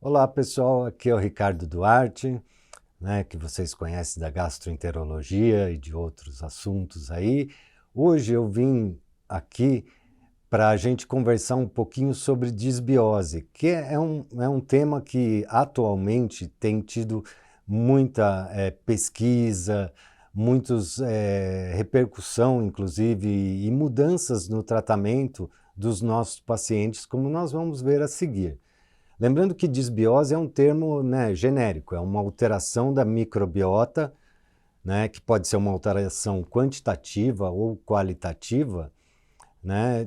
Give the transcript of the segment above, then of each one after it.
Olá pessoal, aqui é o Ricardo Duarte, que vocês conhecem da gastroenterologia e de outros assuntos aí. Hoje eu vim aqui para a gente conversar um pouquinho sobre disbiose, que é um tema que atualmente tem tido muita pesquisa, muitos repercussão, inclusive, e mudanças no tratamento dos nossos pacientes, como nós vamos ver a seguir. Lembrando que disbiose é um termo, genérico, é uma alteração da microbiota, que pode ser uma alteração quantitativa ou qualitativa,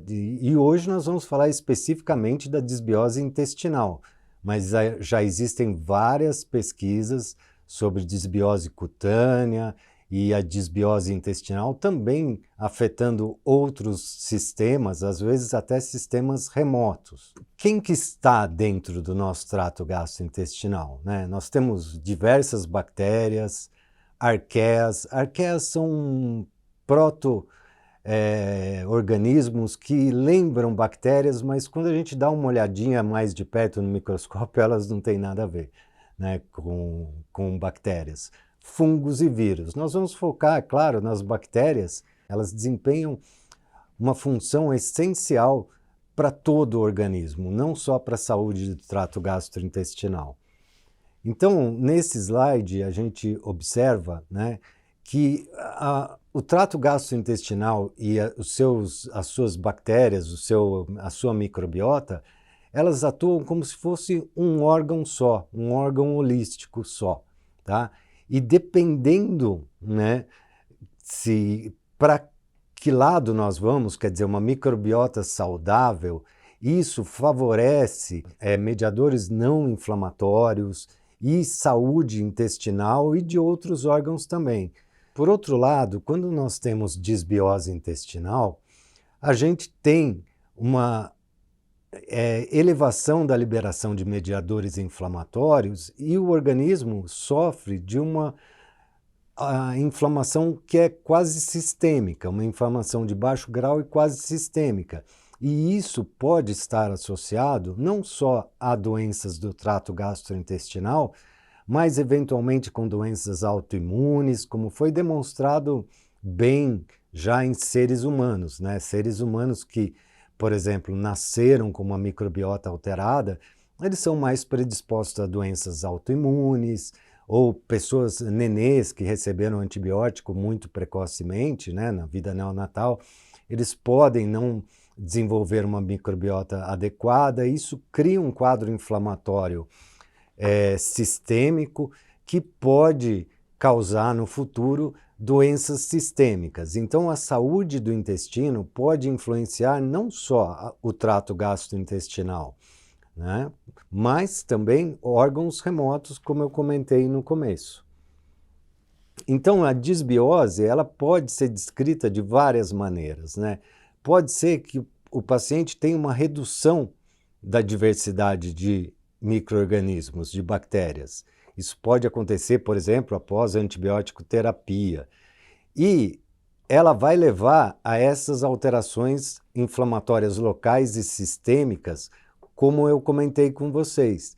e hoje nós vamos falar especificamente da disbiose intestinal, mas já existem várias pesquisas sobre disbiose cutânea e a disbiose intestinal também afetando outros sistemas, às vezes até sistemas remotos. Quem que está dentro do nosso trato gastrointestinal? Nós temos diversas bactérias, arqueias. Arqueias são organismos que lembram bactérias, mas quando a gente dá uma olhadinha mais de perto no microscópio, elas não têm nada a ver, com bactérias. Fungos e vírus. Nós vamos focar, é claro, nas bactérias. Elas desempenham uma função essencial para todo o organismo, não só para a saúde do trato gastrointestinal. Então, nesse slide, a gente observa que o trato gastrointestinal e as suas bactérias, a sua microbiota, elas atuam como se fosse um órgão só, um órgão holístico só, tá? E dependendo, se para que lado nós vamos, quer dizer, uma microbiota saudável, isso favorece mediadores não inflamatórios e saúde intestinal e de outros órgãos também. Por outro lado, quando nós temos disbiose intestinal, a gente tem uma elevação da liberação de mediadores inflamatórios e o organismo sofre de uma inflamação que é quase sistêmica, uma inflamação de baixo grau e quase sistêmica. E isso pode estar associado não só a doenças do trato gastrointestinal, mas eventualmente com doenças autoimunes, como foi demonstrado bem já em seres humanos, Seres humanos que, por exemplo, nasceram com uma microbiota alterada, eles são mais predispostos a doenças autoimunes, ou pessoas, nenês que receberam antibiótico muito precocemente, na vida neonatal, eles podem não desenvolver uma microbiota adequada, e isso cria um quadro inflamatório sistêmico que pode causar no futuro doenças sistêmicas. Então, a saúde do intestino pode influenciar não só o trato gastrointestinal, mas também órgãos remotos, como eu comentei no começo. Então, a disbiose ela pode ser descrita de várias maneiras. Pode ser que o paciente tenha uma redução da diversidade de micro-organismos, de bactérias. Isso pode acontecer, por exemplo, após a antibiótico terapia. E ela vai levar a essas alterações inflamatórias locais e sistêmicas, como eu comentei com vocês.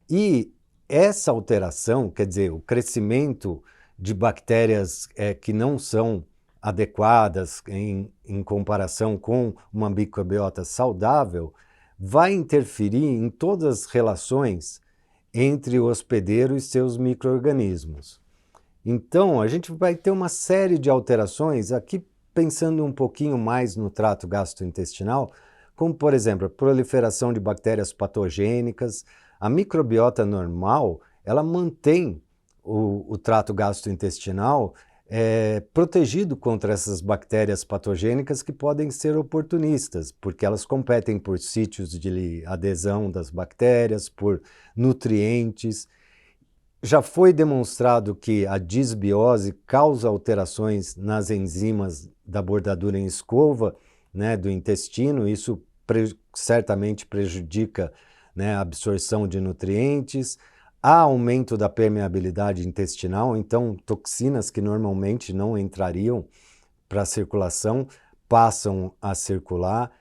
E essa alteração, quer dizer, o crescimento de bactérias que não são adequadas em comparação com uma microbiota saudável, vai interferir em todas as relações entre o hospedeiro e seus micro-organismos. Então, a gente vai ter uma série de alterações, aqui pensando um pouquinho mais no trato gastrointestinal, como, por exemplo, a proliferação de bactérias patogênicas. A microbiota normal, ela mantém o trato gastrointestinal protegido contra essas bactérias patogênicas que podem ser oportunistas, porque elas competem por sítios de adesão das bactérias, por nutrientes. Já foi demonstrado que a disbiose causa alterações nas enzimas da bordadura em escova, do intestino. Isso certamente prejudica a absorção de nutrientes. Há aumento da permeabilidade intestinal, então toxinas que normalmente não entrariam para a circulação passam a circular.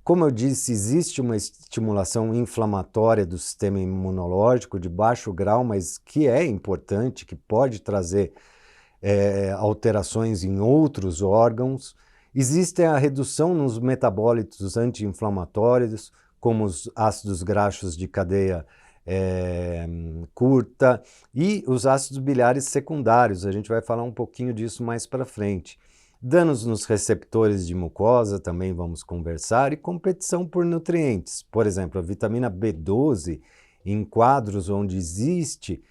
Como eu disse, existe uma estimulação inflamatória do sistema imunológico de baixo grau, mas que é importante, que pode trazer alterações em outros órgãos. Existe a redução nos metabólitos anti-inflamatórios, como os ácidos graxos de cadeia curta e os ácidos biliares secundários. A gente vai falar um pouquinho disso mais para frente. Danos nos receptores de mucosa, também vamos conversar, e competição por nutrientes. Por exemplo, a vitamina B12, em quadros onde existe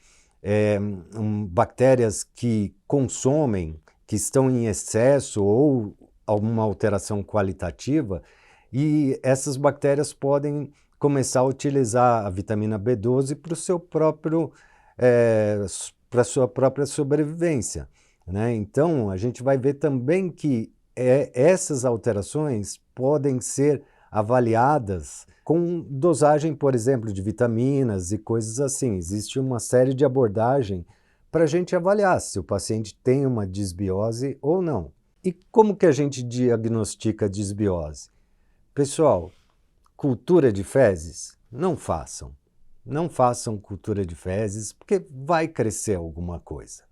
bactérias que consomem, que estão em excesso ou alguma alteração qualitativa, e essas bactérias podem começar a utilizar a vitamina B12 para o seu próprio, para a sua própria sobrevivência, né? Então, a gente vai ver também que essas alterações podem ser avaliadas com dosagem, por exemplo, de vitaminas e coisas assim. Existe uma série de abordagens para a gente avaliar se o paciente tem uma disbiose ou não. E como que a gente diagnostica a disbiose? Pessoal, cultura de fezes, não façam. Não façam cultura de fezes, porque vai crescer alguma coisa,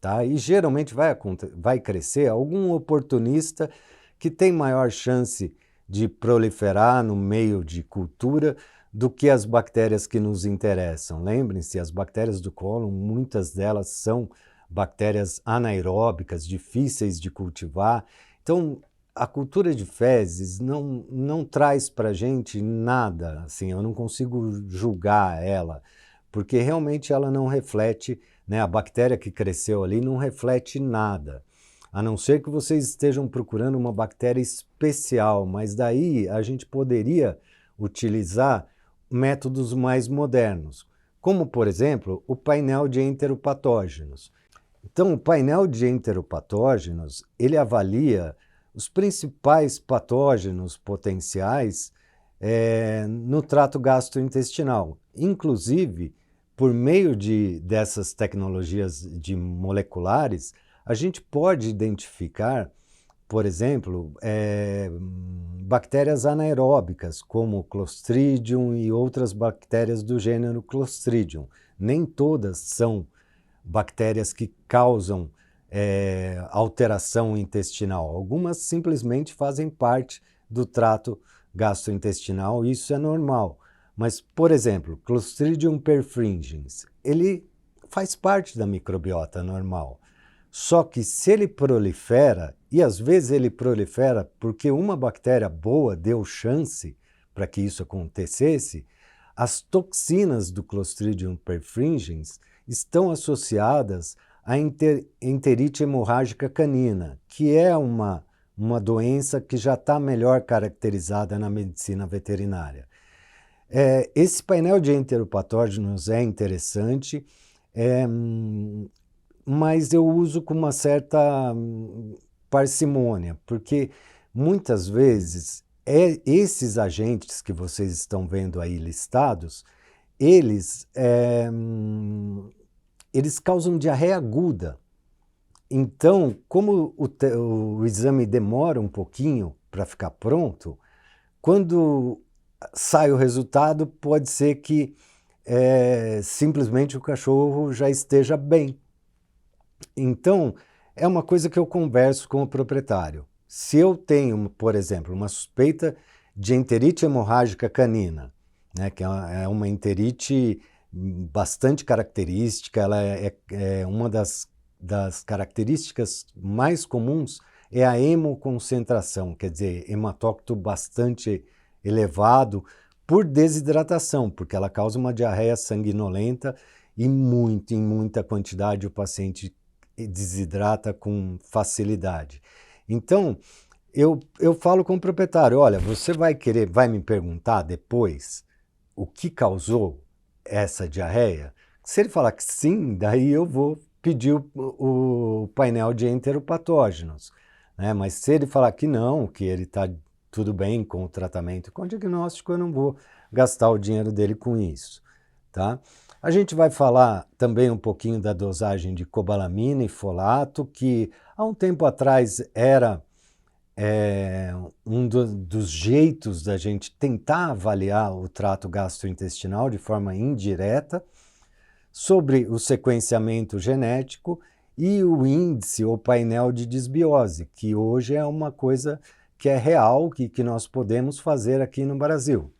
tá? E geralmente vai crescer algum oportunista que tem maior chance de proliferar no meio de cultura do que as bactérias que nos interessam. Lembrem-se, as bactérias do cólon, muitas delas são bactérias anaeróbicas, difíceis de cultivar. Então, a cultura de fezes não traz para a gente nada, assim, eu não consigo julgar ela, porque realmente ela não reflete, né, a bactéria que cresceu ali não reflete nada, a não ser que vocês estejam procurando uma bactéria especial, mas daí a gente poderia utilizar métodos mais modernos, como, por exemplo, o painel de enteropatógenos. Então, o painel de enteropatógenos, ele avalia os principais patógenos potenciais no trato gastrointestinal. Inclusive, por meio dessas tecnologias moleculares, a gente pode identificar, por exemplo, bactérias anaeróbicas, como o Clostridium e outras bactérias do gênero Clostridium. Nem todas são bactérias que causam alteração intestinal. Algumas simplesmente fazem parte do trato gastrointestinal, e isso é normal. Mas, por exemplo, Clostridium perfringens, ele faz parte da microbiota normal. Só que se ele prolifera, e às vezes ele prolifera porque uma bactéria boa deu chance para que isso acontecesse, as toxinas do Clostridium perfringens estão associadas à enterite hemorrágica canina, que é uma doença que já está melhor caracterizada na medicina veterinária. Esse painel de enteropatógenos é interessante, mas eu uso com uma certa parcimônia, porque muitas vezes esses agentes que vocês estão vendo aí listados, eles causam diarreia aguda. Então, como o exame demora um pouquinho para ficar pronto, quando sai o resultado, pode ser que simplesmente o cachorro já esteja bem. Então, é uma coisa que eu converso com o proprietário. Se eu tenho, por exemplo, uma suspeita de enterite hemorrágica canina, né, que é uma enterite bastante característica, ela é uma das características mais comuns é a hemoconcentração, quer dizer, hematócrito bastante elevado por desidratação, porque ela causa uma diarreia sanguinolenta e em muita quantidade o paciente desidrata com facilidade. Então, eu falo com o proprietário, olha, você vai me perguntar depois o que causou essa diarreia? Se ele falar que sim, daí eu vou pedir o painel de enteropatógenos, né? Mas se ele falar que não, que ele está tudo bem com o tratamento e com o diagnóstico, eu não vou gastar o dinheiro dele com isso, tá? A gente vai falar também um pouquinho da dosagem de cobalamina e folato, que há um tempo atrás era dos jeitos da gente tentar avaliar o trato gastrointestinal de forma indireta, sobre o sequenciamento genético e o índice ou painel de desbiose, que hoje é uma coisa que é real, que nós podemos fazer aqui no Brasil.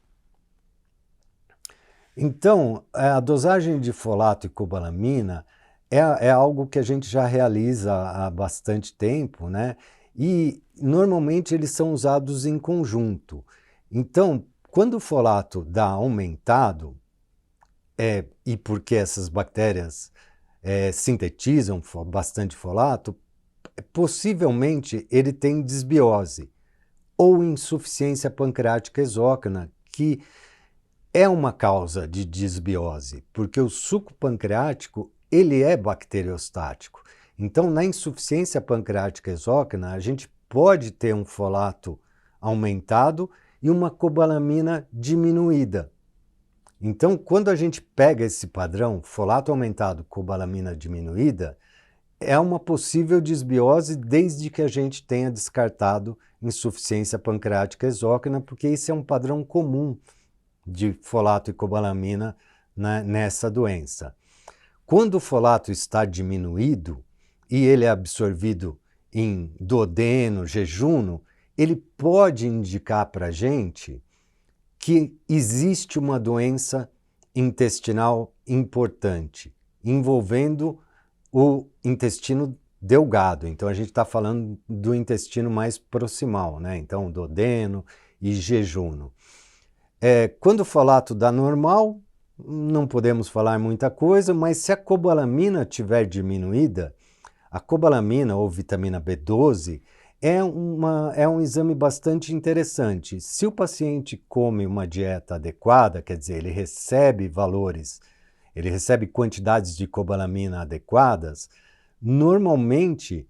Então, a dosagem de folato e cobalamina é algo que a gente já realiza há bastante tempo, né? E normalmente eles são usados em conjunto. Então, quando o folato dá aumentado, e porque essas bactérias sintetizam bastante folato, possivelmente ele tem desbiose ou insuficiência pancreática exócrina, que é uma causa de desbiose, porque o suco pancreático ele é bacteriostático. Então, na insuficiência pancreática exócrina, a gente pode ter um folato aumentado e uma cobalamina diminuída. Então, quando a gente pega esse padrão, folato aumentado, cobalamina diminuída, é uma possível desbiose desde que a gente tenha descartado insuficiência pancreática exócrina, porque esse é um padrão comum de folato e cobalamina, né, nessa doença. Quando o folato está diminuído e ele é absorvido em duodeno, jejuno, ele pode indicar para a gente que existe uma doença intestinal importante, envolvendo o intestino delgado. Então, a gente está falando do intestino mais proximal, né? Então, duodeno e jejuno. Quando o folato dá normal, não podemos falar muita coisa, mas se a cobalamina estiver diminuída, a cobalamina ou vitamina B12 é um exame bastante interessante. Se o paciente come uma dieta adequada, quer dizer, ele recebe quantidades de cobalamina adequadas, normalmente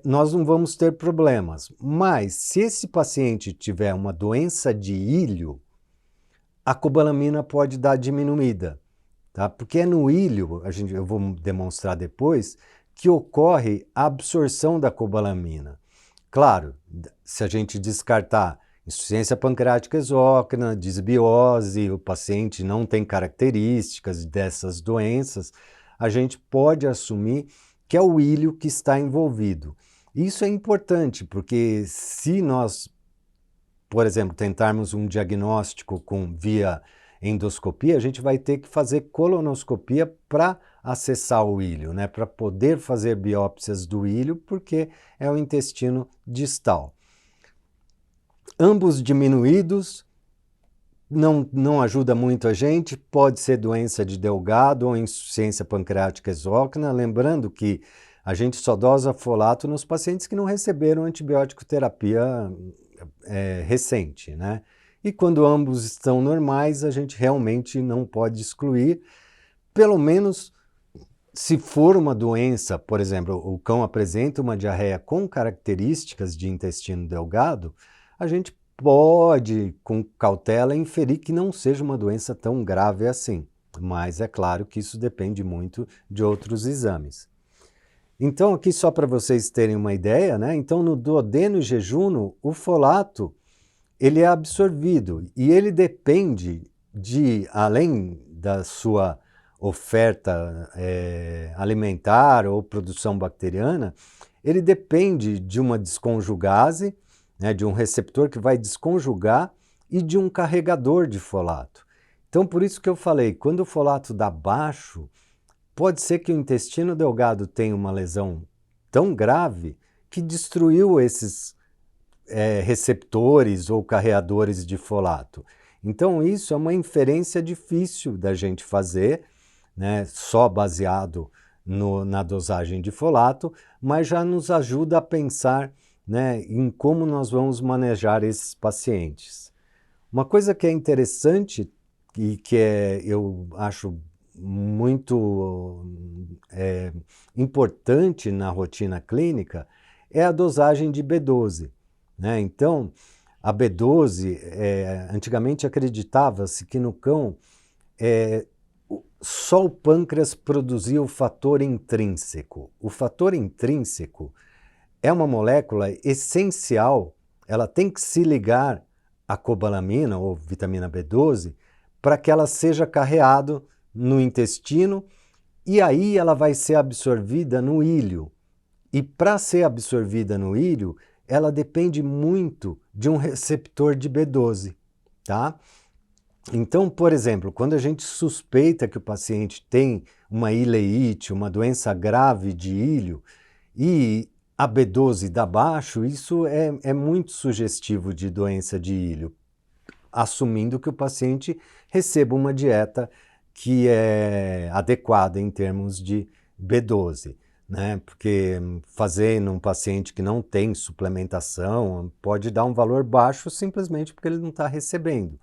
nós não vamos ter problemas. Mas se esse paciente tiver uma doença de ilho, a cobalamina pode dar diminuída, tá? Porque é no ilho, eu vou demonstrar depois, que ocorre a absorção da cobalamina. Claro, se a gente descartar insuficiência pancreática exócrina, desbiose, o paciente não tem características dessas doenças, a gente pode assumir que é o ilho que está envolvido. Isso é importante, porque se nós, por exemplo, tentarmos um diagnóstico via endoscopia, a gente vai ter que fazer colonoscopia para acessar o ilho, né? Para poder fazer biópsias do ilho, porque é o intestino distal. Ambos diminuídos não ajuda muito a gente, pode ser doença de Delgado ou insuficiência pancreática exócrina, lembrando que a gente só dosa folato nos pacientes que não receberam antibiótico terapia recente, né? E quando ambos estão normais, a gente realmente não pode excluir, pelo menos se for uma doença, por exemplo, o cão apresenta uma diarreia com características de intestino delgado, a gente pode, com cautela, inferir que não seja uma doença tão grave assim. Mas é claro que isso depende muito de outros exames. Então, aqui só para vocês terem uma ideia, né? Então, no duodeno e jejuno, o folato ele é absorvido e ele depende de, além da sua oferta alimentar ou produção bacteriana, ele depende de uma desconjugase, né, de um receptor que vai desconjugar e de um carregador de folato. Então, por isso que eu falei, quando o folato dá baixo, pode ser que o intestino delgado tenha uma lesão tão grave que destruiu esses receptores ou carreadores de folato. Então, isso é uma inferência difícil da gente fazer, né, só baseado na dosagem de folato, mas já nos ajuda a pensar, né, em como nós vamos manejar esses pacientes. Uma coisa que é interessante e que eu acho muito importante na rotina clínica é a dosagem de B12. Né? Então, a B12, antigamente acreditava-se que no cão só o pâncreas produzia o fator intrínseco. O fator intrínseco é uma molécula essencial, ela tem que se ligar à cobalamina ou vitamina B12 para que ela seja carreada no intestino e aí ela vai ser absorvida no íleo. E para ser absorvida no íleo, ela depende muito de um receptor de B12, tá? Então, por exemplo, quando a gente suspeita que o paciente tem uma ileite, uma doença grave de íleo, e a B12 dá baixo, isso é muito sugestivo de doença de íleo, assumindo que o paciente receba uma dieta que é adequada em termos de B12, né? Porque fazer num paciente que não tem suplementação pode dar um valor baixo simplesmente porque ele não está recebendo.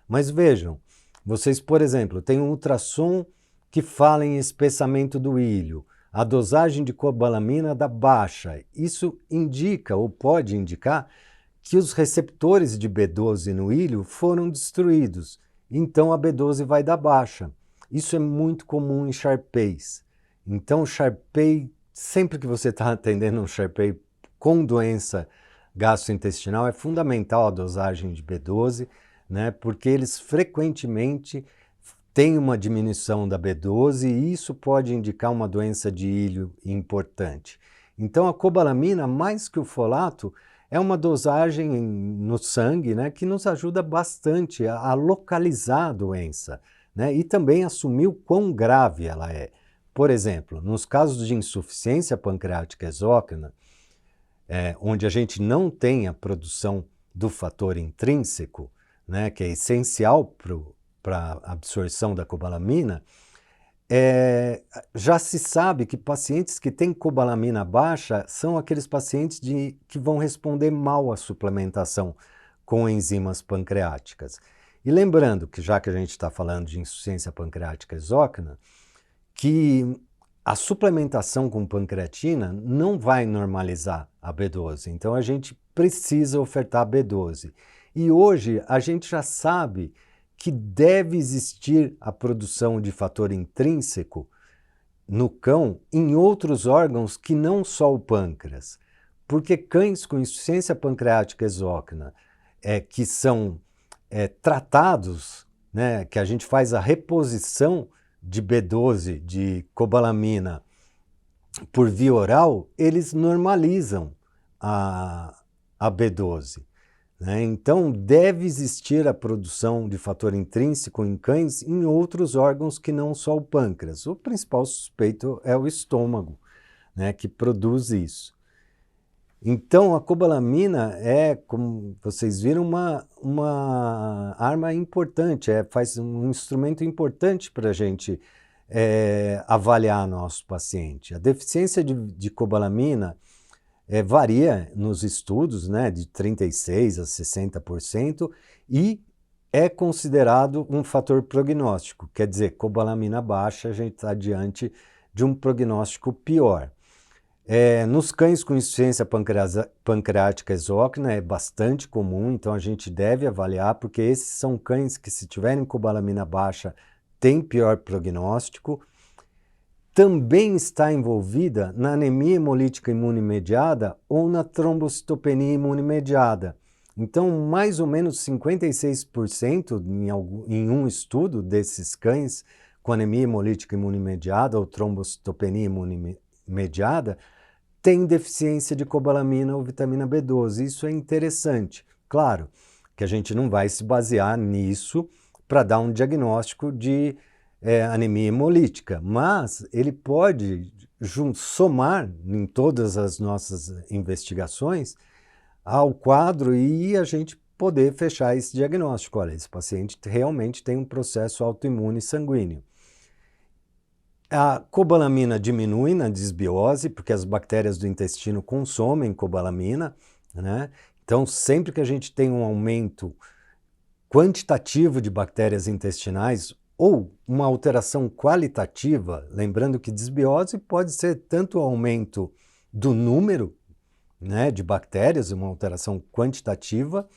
Mas vejam, vocês, por exemplo, têm um ultrassom que fala em espessamento do íleo, a dosagem de cobalamina dá baixa. Isso indica ou pode indicar que os receptores de B12 no íleo foram destruídos, então a B12 vai dar baixa. Isso é muito comum em Shar-Pais. Então, Shar-Pai, sempre que você está atendendo um Shar-Pai com doença gastrointestinal, é fundamental a dosagem de B12, né, porque eles frequentemente têm uma diminuição da B12 e isso pode indicar uma doença de íleo importante. Então, a cobalamina, mais que o folato, é uma dosagem no sangue, né, que nos ajuda bastante a localizar a doença, né, e também assumir o quão grave ela é. Por exemplo, nos casos de insuficiência pancreática exócrina, onde a gente não tem a produção do fator intrínseco, né, que é essencial para a absorção da cobalamina, já se sabe que pacientes que têm cobalamina baixa são aqueles pacientes que vão responder mal à suplementação com enzimas pancreáticas. E lembrando que, já que a gente está falando de insuficiência pancreática exócrina, que a suplementação com pancreatina não vai normalizar a B12. Então a gente precisa ofertar B12. E hoje a gente já sabe que deve existir a produção de fator intrínseco no cão em outros órgãos que não só o pâncreas. Porque cães com insuficiência pancreática exócrina que são tratados, né, que a gente faz a reposição de B12, de cobalamina, por via oral, eles normalizam a B12. Né? Então, deve existir a produção de fator intrínseco em cães em outros órgãos que não só o pâncreas. O principal suspeito é o estômago, né, que produz isso. Então, a cobalamina é, como vocês viram, uma arma importante, faz um instrumento importante para a gente avaliar nosso paciente. A deficiência de cobalamina varia nos estudos, né, de 36% a 60%, e é considerado um fator prognóstico. Quer dizer, cobalamina baixa, a gente está diante de um prognóstico pior. Nos cães com insuficiência pancreática exócrina é bastante comum, então a gente deve avaliar, porque esses são cães que, se tiverem cobalamina baixa, têm pior prognóstico. Também está envolvida na anemia hemolítica imunomediada ou na trombocitopenia imunomediada. Então, mais ou menos 56% em um estudo desses cães com anemia hemolítica imunomediada ou trombocitopenia imunomediada tem deficiência de cobalamina ou vitamina B12. Isso é interessante. Claro que a gente não vai se basear nisso para dar um diagnóstico de anemia hemolítica, mas ele pode somar em todas as nossas investigações ao quadro e a gente poder fechar esse diagnóstico. Olha, esse paciente realmente tem um processo autoimune sanguíneo. A cobalamina diminui na disbiose, porque as bactérias do intestino consomem cobalamina, né? Então, sempre que a gente tem um aumento quantitativo de bactérias intestinais ou uma alteração qualitativa, lembrando que disbiose pode ser tanto o aumento do número, né, de bactérias, uma alteração quantitativa,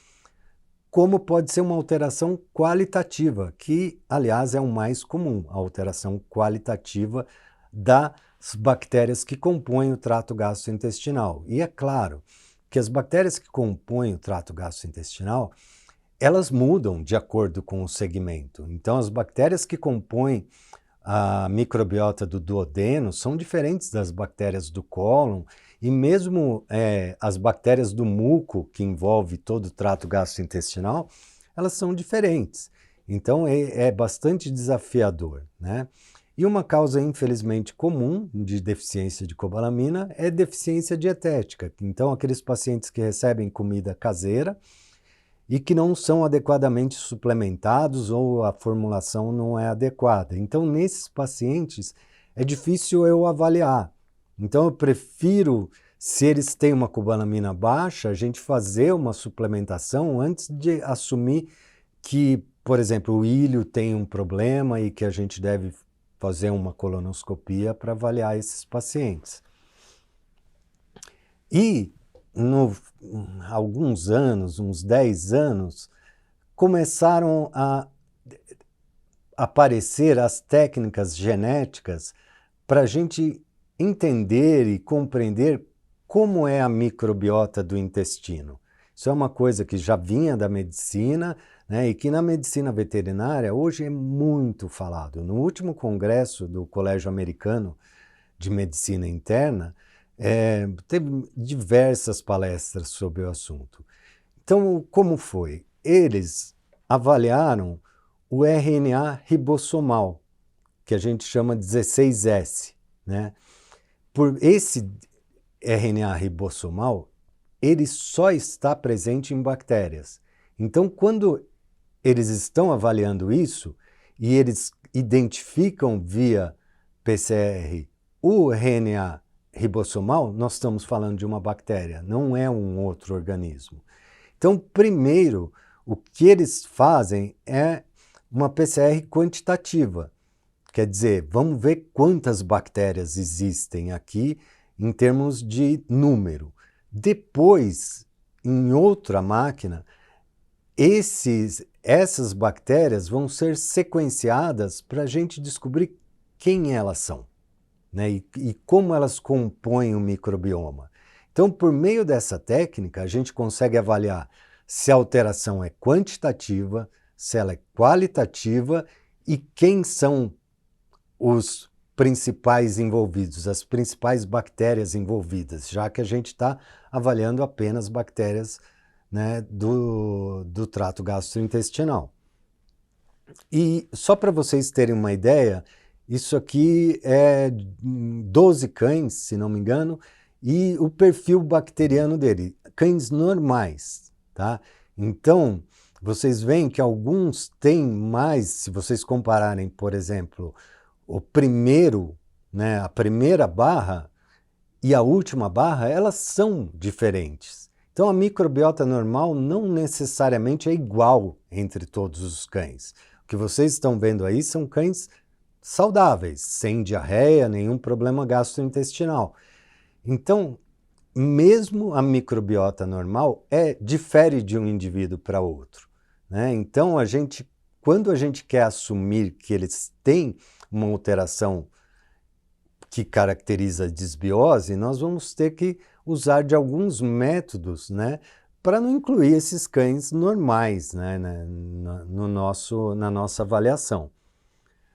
como pode ser uma alteração qualitativa, que, aliás, é o mais comum, a alteração qualitativa da bactérias que compõem o trato gastrointestinal. E é claro que as bactérias que compõem o trato gastrointestinal, elas mudam de acordo com o segmento. Então, as bactérias que compõem a microbiota do duodeno são diferentes das bactérias do cólon, e mesmo as bactérias do muco, que envolve todo o trato gastrointestinal, elas são diferentes. Então é bastante desafiador, né? E uma causa infelizmente comum de deficiência de cobalamina é deficiência dietética. Então aqueles pacientes que recebem comida caseira e que não são adequadamente suplementados ou a formulação não é adequada. Então, nesses pacientes, é difícil eu avaliar. Então, eu prefiro, se eles têm uma cobalamina baixa, a gente fazer uma suplementação antes de assumir que, por exemplo, o ilho tem um problema e que a gente deve fazer uma colonoscopia para avaliar esses pacientes. E alguns anos, uns 10 anos, começaram a aparecer as técnicas genéticas para a gente entender e compreender como é a microbiota do intestino. Isso é uma coisa que já vinha da medicina, né, e que na medicina veterinária hoje é muito falado. No último congresso do Colégio Americano de Medicina Interna, teve diversas palestras sobre o assunto. Então, como foi? Eles avaliaram o RNA ribossomal, que a gente chama 16S, né? Por esse RNA ribossomal, ele só está presente em bactérias. Então, quando eles estão avaliando isso e eles identificam via PCR o RNA ribossomal, nós estamos falando de uma bactéria, não é um outro organismo. Então, primeiro, o que eles fazem é uma PCR quantitativa. Quer dizer, vamos ver quantas bactérias existem aqui em termos de número. Depois, em outra máquina, essas bactérias vão ser sequenciadas para a gente descobrir quem elas são, né? E como elas compõem o microbioma. Então, por meio dessa técnica, a gente consegue avaliar se a alteração é quantitativa, se ela é qualitativa e quem são os principais envolvidos, as principais bactérias envolvidas, já que a gente está avaliando apenas bactérias, né, do trato gastrointestinal. E só para vocês terem uma ideia, isso aqui é 12 cães, se não me engano, e o perfil bacteriano dele, cães normais, tá? Então, vocês veem que alguns têm mais, se vocês compararem, por exemplo, o primeiro, né, a primeira barra e a última barra, elas são diferentes. Então, a microbiota normal não necessariamente é igual entre todos os cães. O que vocês estão vendo aí são cães saudáveis, sem diarreia, nenhum problema gastrointestinal. Então, mesmo a microbiota normal difere de um indivíduo para outro, né? Então, quando a gente quer assumir que eles têm uma alteração que caracteriza a disbiose, nós vamos ter que usar de alguns métodos, né, para não incluir esses cães normais, né, na nossa avaliação.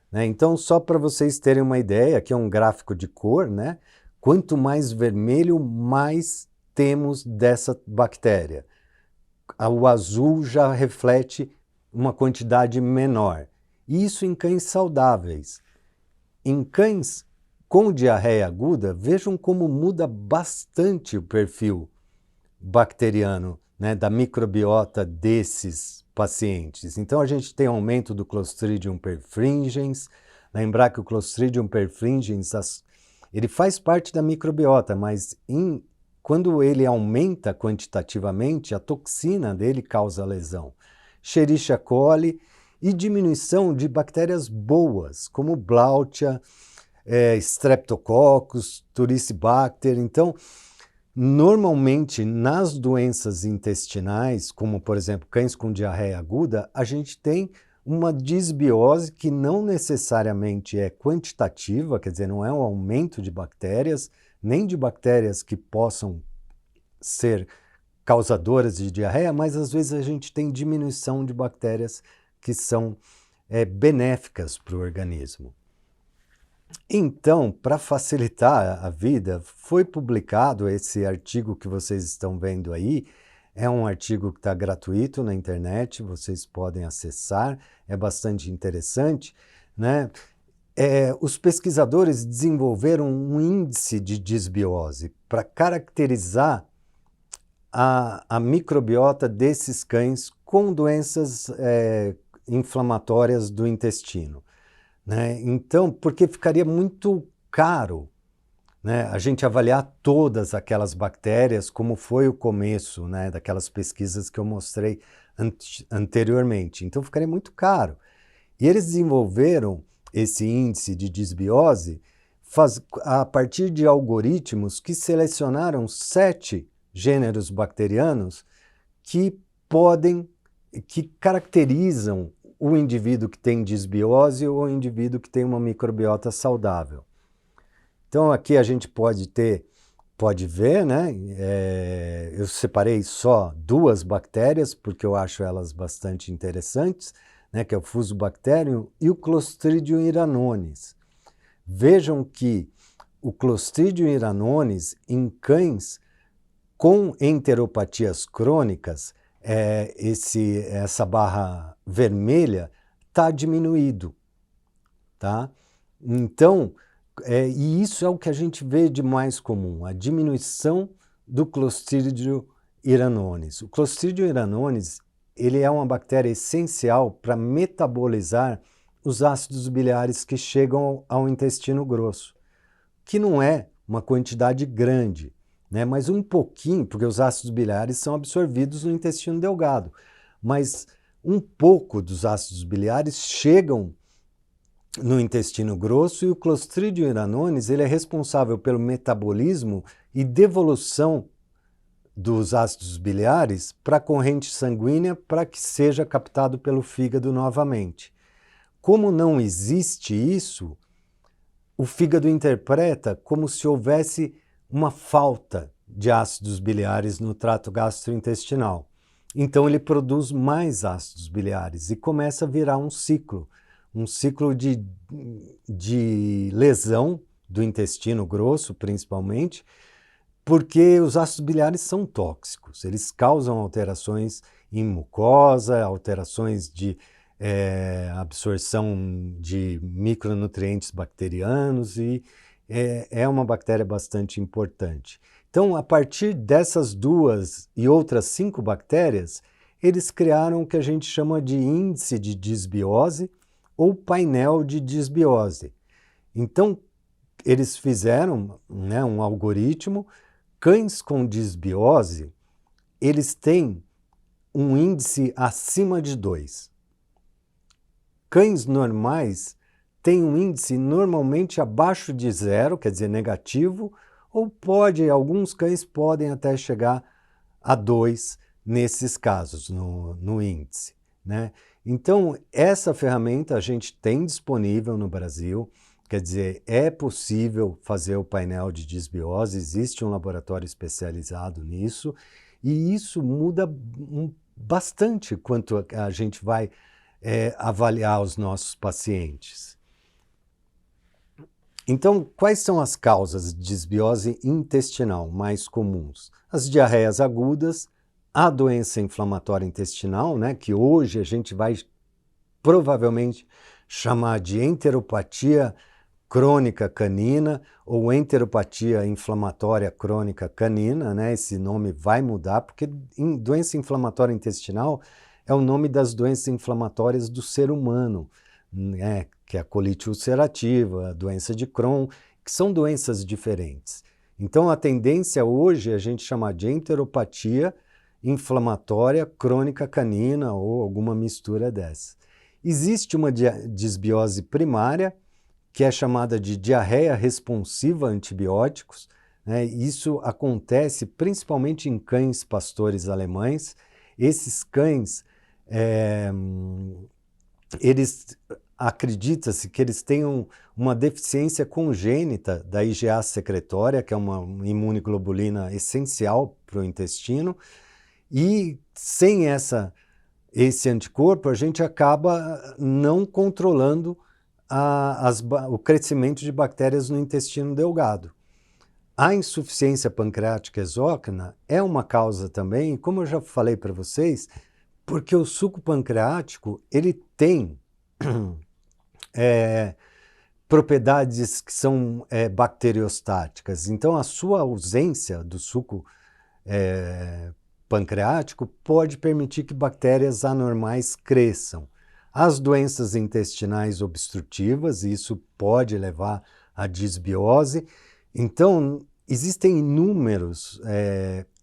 Né? Então, só para vocês terem uma ideia, aqui é um gráfico de cor, né? Quanto mais vermelho, mais temos dessa bactéria. O azul já reflete uma quantidade menor. Isso em cães saudáveis. Em cães com diarreia aguda, vejam como muda bastante o perfil bacteriano, né, da microbiota desses pacientes. Então a gente tem aumento do Clostridium perfringens. Lembrar que o Clostridium perfringens ele faz parte da microbiota, mas quando ele aumenta quantitativamente, a toxina dele causa lesão. Escherichia coli e diminuição de bactérias boas, como Blautia, Streptococcus, Turicibacter. Então, normalmente, nas doenças intestinais, como, por exemplo, cães com diarreia aguda, a gente tem uma disbiose que não necessariamente é quantitativa, quer dizer, não é um aumento de bactérias, nem de bactérias que possam ser causadoras de diarreia, mas às vezes a gente tem diminuição de bactérias que são benéficas para o organismo. Então, para facilitar a vida, foi publicado esse artigo que vocês estão vendo aí. É um artigo que está gratuito na internet, vocês podem acessar, é bastante interessante, né? Os pesquisadores desenvolveram um índice de disbiose para caracterizar a microbiota desses cães com doenças inflamatórias do intestino, né? Então, porque ficaria muito caro, né, a gente avaliar todas aquelas bactérias, como foi o começo, né, daquelas pesquisas que eu mostrei anteriormente. Então, ficaria muito caro. E eles desenvolveram esse índice de disbiose a partir de algoritmos que selecionaram 7 gêneros bacterianos que caracterizam o indivíduo que tem disbiose ou o indivíduo que tem uma microbiota saudável. Então aqui a gente pode ver, né? Eu separei só 2 bactérias, porque eu acho elas bastante interessantes, né? Que é o Fusobacterium e o Clostridium iranones. Vejam que o Clostridium iranones em cães com enteropatias crônicas, essa barra vermelha está diminuído, tá? Então, e isso é o que a gente vê de mais comum, a diminuição do Clostridium iranones. O Clostridium iranones, ele é uma bactéria essencial para metabolizar os ácidos biliares que chegam ao intestino grosso, que não é uma quantidade grande, né? Mas um pouquinho, porque os ácidos biliares são absorvidos no intestino delgado, mas um pouco dos ácidos biliares chegam no intestino grosso, e o Clostridium iranones ele é responsável pelo metabolismo e devolução dos ácidos biliares para a corrente sanguínea para que seja captado pelo fígado novamente. Como não existe isso, o fígado interpreta como se houvesse uma falta de ácidos biliares no trato gastrointestinal. Então ele produz mais ácidos biliares e começa a virar um ciclo de lesão do intestino grosso, principalmente, porque os ácidos biliares são tóxicos. Eles causam alterações em mucosa, alterações de absorção de micronutrientes bacterianos e é uma bactéria bastante importante. Então, a partir dessas 2 e outras 5 bactérias, eles criaram o que a gente chama de índice de disbiose ou painel de disbiose. Então, eles fizeram, né, um algoritmo. Cães com disbiose, eles têm um índice acima de 2. Cães normais têm um índice normalmente abaixo de 0, quer dizer, negativo, ou alguns cães podem até chegar a 2 nesses casos, no índice, né? Então, essa ferramenta a gente tem disponível no Brasil, quer dizer, é possível fazer o painel de disbiose, existe um laboratório especializado nisso, e isso muda bastante quanto a gente vai avaliar os nossos pacientes. Então, quais são as causas de disbiose intestinal mais comuns? As diarreias agudas, a doença inflamatória intestinal, né, que hoje a gente vai provavelmente chamar de enteropatia crônica canina ou enteropatia inflamatória crônica canina, né? Esse nome vai mudar porque doença inflamatória intestinal é o nome das doenças inflamatórias do ser humano, né? Que é a colite ulcerativa, a doença de Crohn, que são doenças diferentes. Então a tendência hoje é a gente chamar de enteropatia inflamatória crônica canina ou alguma mistura dessa. Existe uma disbiose primária, que é chamada de diarreia responsiva a antibióticos, né? Isso acontece principalmente em cães pastores alemães. Esses cães eles acredita-se que eles tenham uma deficiência congênita da IgA secretória, que é uma imunoglobulina essencial para o intestino, e sem esse anticorpo a gente acaba não controlando o crescimento de bactérias no intestino delgado. A insuficiência pancreática exócrina é uma causa também, como eu já falei para vocês, porque o suco pancreático ele tem propriedades que são bacteriostáticas. Então, a sua ausência do suco pancreático pode permitir que bactérias anormais cresçam. As doenças intestinais obstrutivas, isso pode levar à disbiose. Então, existem inúmeras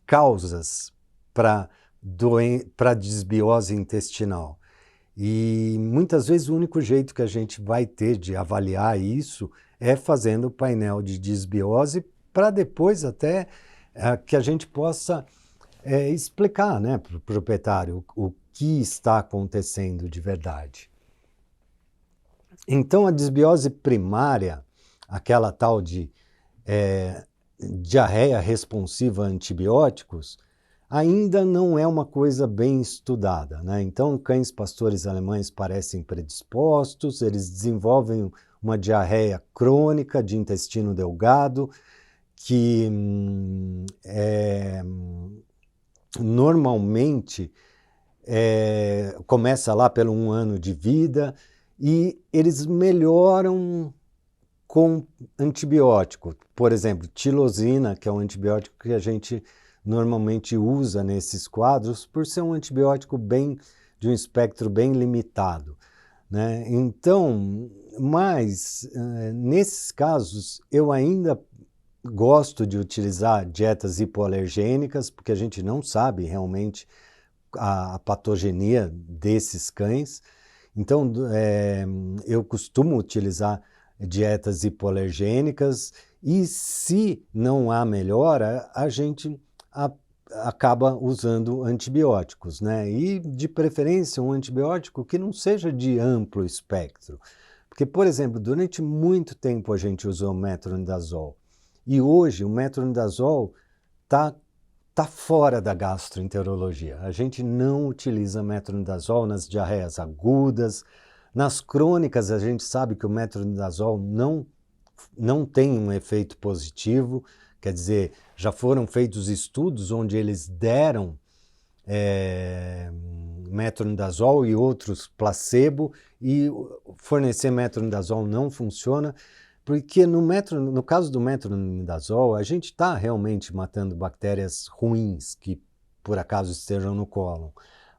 causas para disbiose intestinal. E muitas vezes o único jeito que a gente vai ter de avaliar isso é fazendo o painel de disbiose para depois até que a gente possa explicar, né, para o proprietário o que está acontecendo de verdade. Então a disbiose primária, aquela tal de diarreia responsiva a antibióticos, ainda não é uma coisa bem estudada, né? Então, cães pastores alemães parecem predispostos, eles desenvolvem uma diarreia crônica de intestino delgado, que normalmente começa lá pelo 1 ano de vida, e eles melhoram com antibiótico. Por exemplo, tilosina, que é um antibiótico que a gente normalmente usa nesses quadros, por ser um antibiótico de um espectro bem limitado, né? Então, mas nesses casos eu ainda gosto de utilizar dietas hipoalergênicas, porque a gente não sabe realmente a patogenia desses cães. Então, eu costumo utilizar dietas hipoalergênicas, e se não há melhora, a gente acaba usando antibióticos, né? E de preferência um antibiótico que não seja de amplo espectro. Porque, por exemplo, durante muito tempo a gente usou metronidazol, e hoje o metronidazol está fora da gastroenterologia. A gente não utiliza metronidazol nas diarreias agudas. Nas crônicas, a gente sabe que o metronidazol não tem um efeito positivo, quer dizer, já foram feitos estudos onde eles deram metronidazol e outros placebo, e fornecer metronidazol não funciona, porque no caso do metronidazol, a gente está realmente matando bactérias ruins que por acaso estejam no cólon,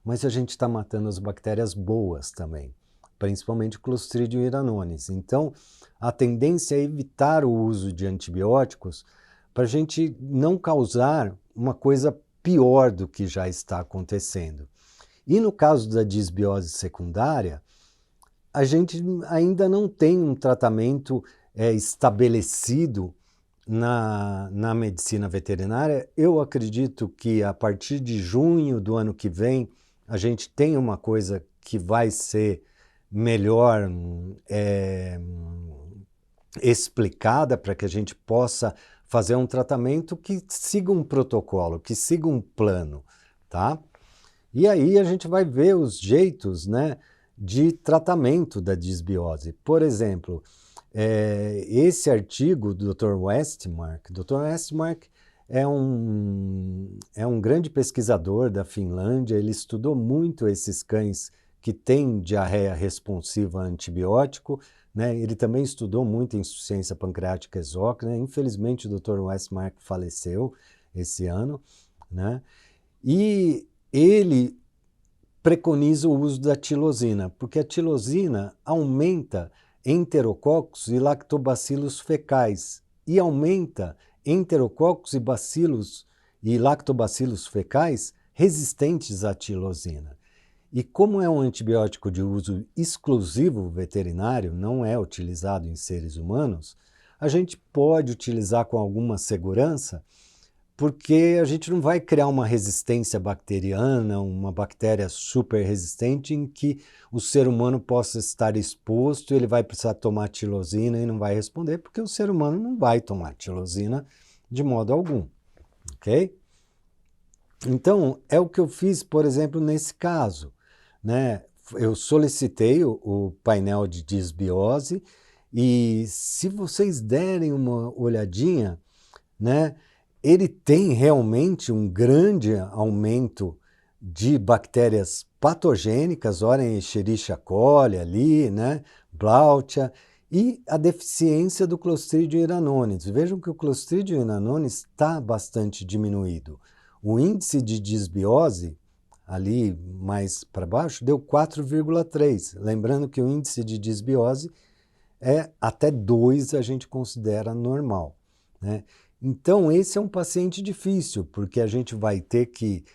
mas a gente está matando as bactérias boas também, principalmente Clostridium hiranones. Então, a tendência é evitar o uso de antibióticos para a gente não causar uma coisa pior do que já está acontecendo. E no caso da disbiose secundária, a gente ainda não tem um tratamento estabelecido na medicina veterinária. Eu acredito que a partir de junho do ano que vem, a gente tem uma coisa que vai ser melhor explicada para que a gente possa fazer um tratamento que siga um protocolo, que siga um plano, tá? E aí a gente vai ver os jeitos, né, de tratamento da disbiose. Por exemplo, esse artigo do Dr. Westmark, é um grande pesquisador da Finlândia, ele estudou muito esses cães que têm diarreia responsiva a antibiótico, né? Ele também estudou muito insuficiência pancreática exócrina. Infelizmente o Dr. Westmark faleceu esse ano, né? E ele preconiza o uso da tilosina, porque a tilosina aumenta enterococcus e lactobacillus fecais, e aumenta enterococcus e lactobacillus fecais resistentes à tilosina. E como é um antibiótico de uso exclusivo veterinário, não é utilizado em seres humanos, a gente pode utilizar com alguma segurança porque a gente não vai criar uma resistência bacteriana, uma bactéria super resistente em que o ser humano possa estar exposto e ele vai precisar tomar tirosina e não vai responder, porque o ser humano não vai tomar tirosina de modo algum, ok? Então, é o que eu fiz, por exemplo, nesse caso, né? Eu solicitei o painel de disbiose e se vocês derem uma olhadinha, né, ele tem realmente um grande aumento de bactérias patogênicas, olhem, Escherichia coli ali, né, Blautia, e a deficiência do Clostridium iranones. Vejam que o Clostridium iranones está bastante diminuído. O índice de disbiose, ali mais para baixo, deu 4,3. Lembrando que o índice de disbiose é até 2 a gente considera normal, né? Então, esse é um paciente difícil, porque a gente vai ter que,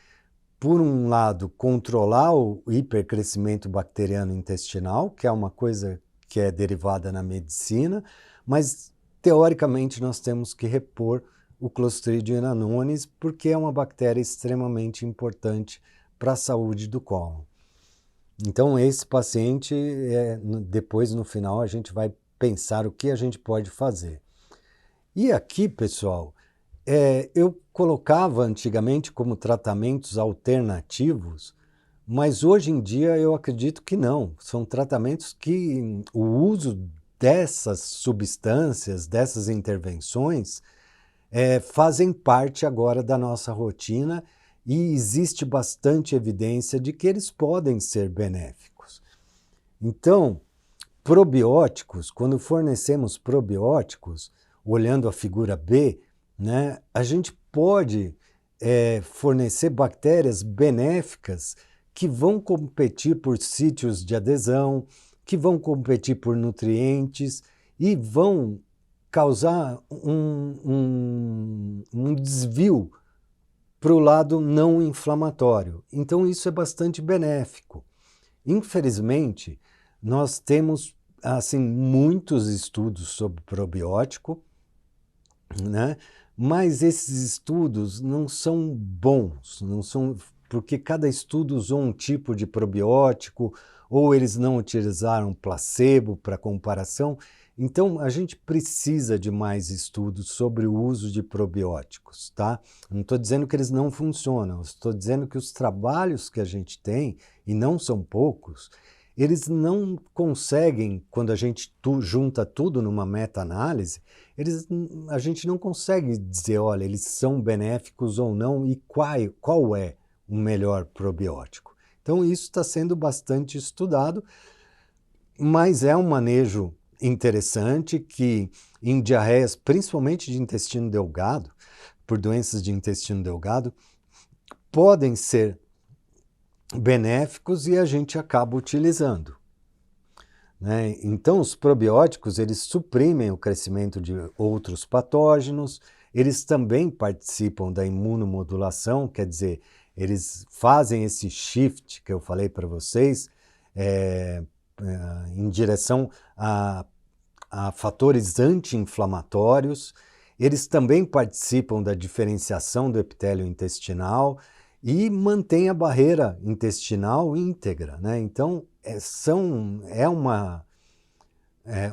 por um lado, controlar o hipercrescimento bacteriano intestinal, que é uma coisa que é derivada na medicina, mas, teoricamente, nós temos que repor o Clostridium iranones, porque é uma bactéria extremamente importante para a saúde do cólon. Então, esse paciente, depois, no final, a gente vai pensar o que a gente pode fazer. E aqui, pessoal, eu colocava antigamente como tratamentos alternativos, mas hoje em dia eu acredito que não. São tratamentos que o uso dessas substâncias, dessas intervenções, fazem parte agora da nossa rotina e existe bastante evidência de que eles podem ser benéficos. Então, probióticos, quando fornecemos probióticos, olhando a figura B, né, a gente pode fornecer bactérias benéficas que vão competir por sítios de adesão, que vão competir por nutrientes e vão causar um desvio para o lado não inflamatório. Então isso é bastante benéfico. Infelizmente, nós temos assim muitos estudos sobre probiótico, né? Mas esses estudos não são bons, não são, porque cada estudo usou um tipo de probiótico ou eles não utilizaram placebo para comparação. Então, a gente precisa de mais estudos sobre o uso de probióticos, tá? Não estou dizendo que eles não funcionam, estou dizendo que os trabalhos que a gente tem, e não são poucos, eles não conseguem, quando a gente junta tudo numa meta-análise, a gente não consegue dizer, olha, eles são benéficos ou não e qual é o melhor probiótico. Então, isso está sendo bastante estudado, mas é um manejo interessante que em diarreias, principalmente de intestino delgado, por doenças de intestino delgado, podem ser benéficos e a gente acaba utilizando, né? Então, os probióticos, eles suprimem o crescimento de outros patógenos, eles também participam da imunomodulação, quer dizer, eles fazem esse shift que eu falei para vocês, em direção a fatores anti-inflamatórios, eles também participam da diferenciação do epitélio intestinal e mantêm a barreira intestinal íntegra, né? Então,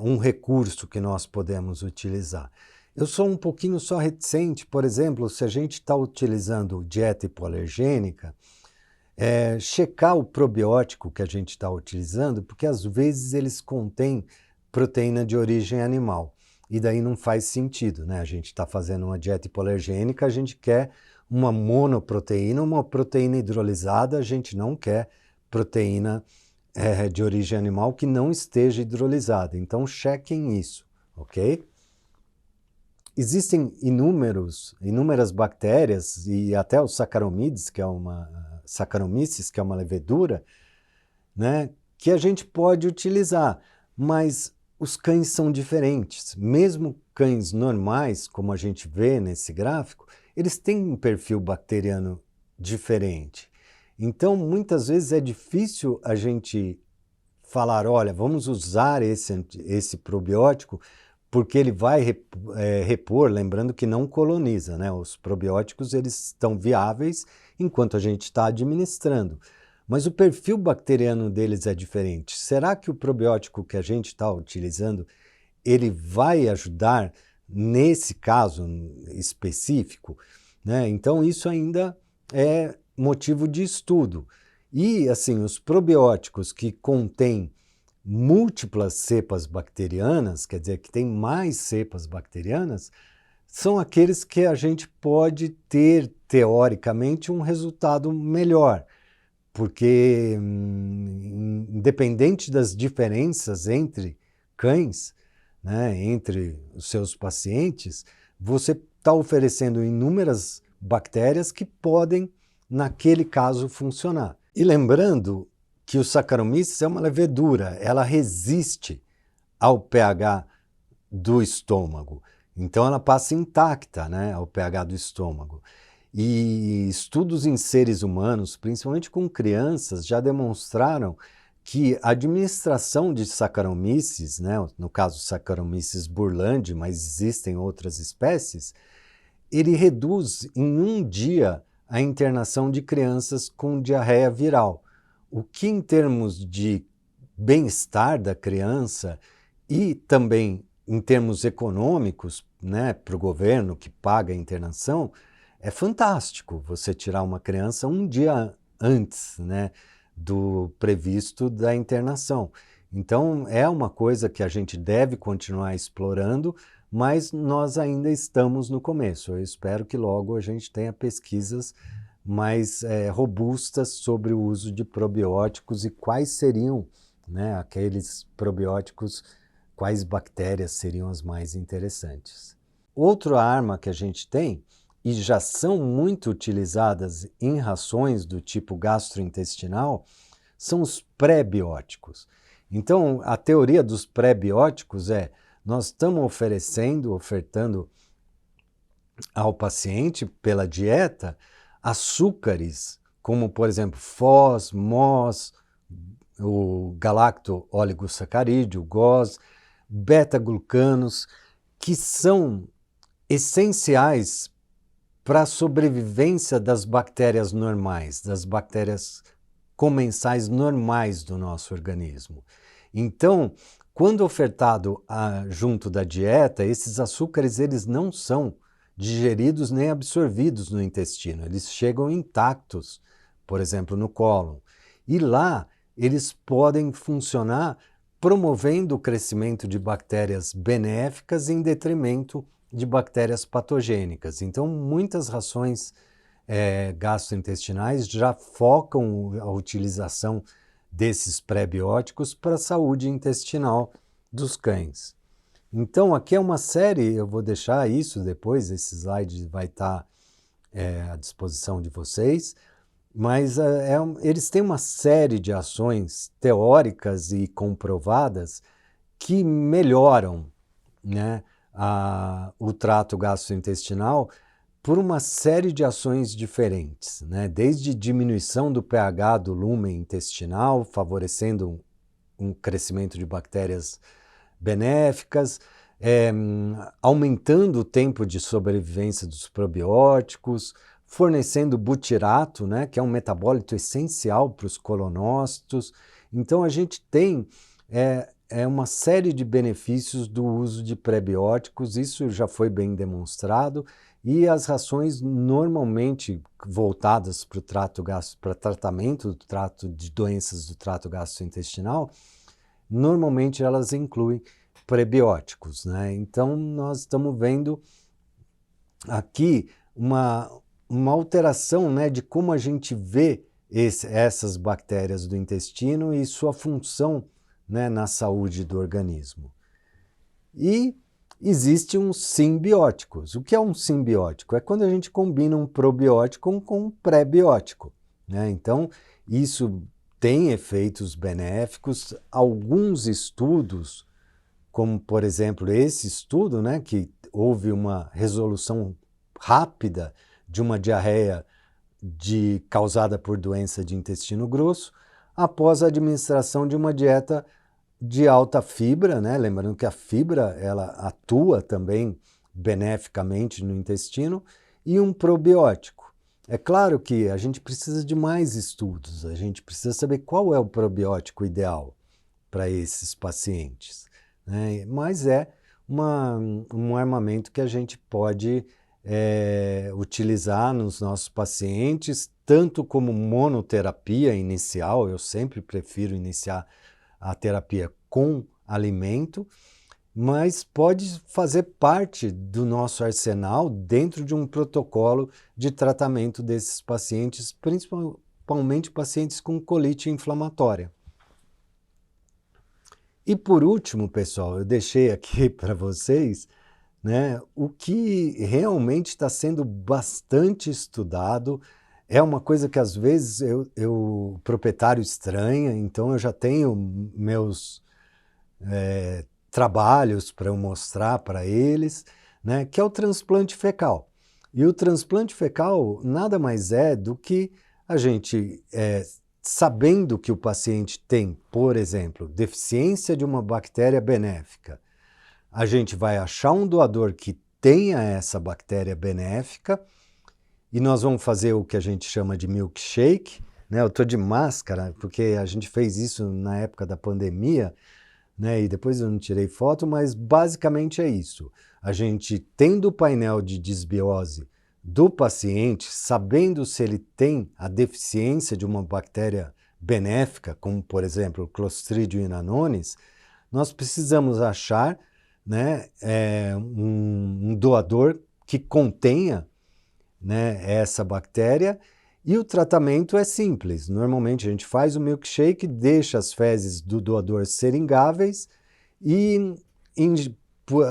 um recurso que nós podemos utilizar. Eu sou um pouquinho só reticente, por exemplo, se a gente está utilizando dieta hipoalergênica, checar o probiótico que a gente está utilizando, porque às vezes eles contêm proteína de origem animal. E daí não faz sentido, né? A gente está fazendo uma dieta hipoalergênica, a gente quer uma monoproteína, uma proteína hidrolisada, a gente não quer proteína de origem animal que não esteja hidrolisada. Então, chequem isso, ok? Existem inúmeras bactérias e até o Saccharomyces, Saccharomyces, que é uma levedura, né, que a gente pode utilizar, mas os cães são diferentes. Mesmo cães normais, como a gente vê nesse gráfico, eles têm um perfil bacteriano diferente. Então, muitas vezes é difícil a gente falar, olha, vamos usar esse probiótico porque ele vai repor, lembrando que não coloniza, né? Os probióticos eles estão viáveis enquanto a gente está administrando. Mas o perfil bacteriano deles é diferente. Será que o probiótico que a gente está utilizando, ele vai ajudar nesse caso específico? Né? Então isso ainda é motivo de estudo. E assim, os probióticos que contêm múltiplas cepas bacterianas, quer dizer, que tem mais cepas bacterianas, são aqueles que a gente pode ter, teoricamente, um resultado melhor. Porque, independente das diferenças entre cães, né, entre os seus pacientes, você está oferecendo inúmeras bactérias que podem, naquele caso, funcionar. E lembrando que o Saccharomyces é uma levedura, ela resiste ao pH do estômago. Então ela passa intacta, né, ao pH do estômago. E estudos em seres humanos, principalmente com crianças, já demonstraram que a administração de Saccharomyces, né, no caso Saccharomyces burlandi, mas existem outras espécies, ele reduz em um dia a internação de crianças com diarreia viral. O que em termos de bem-estar da criança e também em termos econômicos, né, para o governo que paga a internação, é fantástico você tirar uma criança um dia antes, né, do previsto da internação. Então é uma coisa que a gente deve continuar explorando, mas nós ainda estamos no começo. Eu espero que logo a gente tenha pesquisas mais robustas sobre o uso de probióticos e quais seriam, né, aqueles probióticos, quais bactérias seriam as mais interessantes. Outra arma que a gente tem, e já são muito utilizadas em rações do tipo gastrointestinal, são os pré-bióticos. Então, a teoria dos pré-bióticos é, nós estamos ofertando ao paciente, pela dieta, açúcares, como, por exemplo, Foz, MOS, o galacto-oligosacarídeo, o GOS, beta-glucanos, que são essenciais para a sobrevivência das bactérias normais, das bactérias comensais normais do nosso organismo. Então, quando ofertado junto da dieta, esses açúcares eles não são digeridos nem absorvidos no intestino, eles chegam intactos, por exemplo, no cólon. E lá eles podem funcionar promovendo o crescimento de bactérias benéficas em detrimento de bactérias patogênicas. Então, muitas rações gastrointestinais já focam a utilização desses pré-bióticos para a saúde intestinal dos cães. Então, aqui é uma série, eu vou deixar isso depois, esse slide vai estar à disposição de vocês, mas eles têm uma série de ações teóricas e comprovadas que melhoram, né, o trato gastrointestinal por uma série de ações diferentes, né? Desde diminuição do pH do lúmen intestinal, favorecendo um crescimento de bactérias benéficas, aumentando o tempo de sobrevivência dos probióticos, fornecendo butirato, né, que é um metabólito essencial para os colonócitos. Então a gente tem uma série de benefícios do uso de prebióticos, isso já foi bem demonstrado, e as rações normalmente voltadas para o tratamento do trato de doenças do trato gastrointestinal, normalmente elas incluem prebióticos, né? Então nós estamos vendo aqui uma alteração, né, de como a gente vê essas bactérias do intestino e sua função, né, na saúde do organismo. E existem uns simbióticos. O que é um simbiótico? É quando a gente combina um probiótico com um pré-biótico, né? Então, isso tem efeitos benéficos. Alguns estudos, como por exemplo esse estudo, né, que houve uma resolução rápida de uma diarreia causada por doença de intestino grosso, após a administração de uma dieta de alta fibra, né? Lembrando que a fibra ela atua também beneficamente no intestino, e um probiótico. É claro que a gente precisa de mais estudos, a gente precisa saber qual é o probiótico ideal para esses pacientes, né? Mas é um armamento que a gente pode utilizar nos nossos pacientes, tanto como monoterapia inicial, eu sempre prefiro iniciar a terapia com alimento, mas pode fazer parte do nosso arsenal dentro de um protocolo de tratamento desses pacientes, principalmente pacientes com colite inflamatória. E por último, pessoal, eu deixei aqui para vocês, né, o que realmente está sendo bastante estudado. É uma coisa que às vezes o proprietário estranha, então eu já tenho meus trabalhos para eu mostrar para eles, né, que é o transplante fecal. E o transplante fecal nada mais é do que a gente, sabendo que o paciente tem, por exemplo, deficiência de uma bactéria benéfica, a gente vai achar um doador que tenha essa bactéria benéfica e nós vamos fazer o que a gente chama de milkshake, né? Eu estou de máscara porque a gente fez isso na época da pandemia, né? E depois eu não tirei foto, mas basicamente é isso. A gente tendo o painel de disbiose do paciente, sabendo se ele tem a deficiência de uma bactéria benéfica, como por exemplo o Clostridium inanonis, nós precisamos achar, né, um doador que contenha, né, essa bactéria, e o tratamento é simples. Normalmente a gente faz o milkshake, deixa as fezes do doador seringáveis e,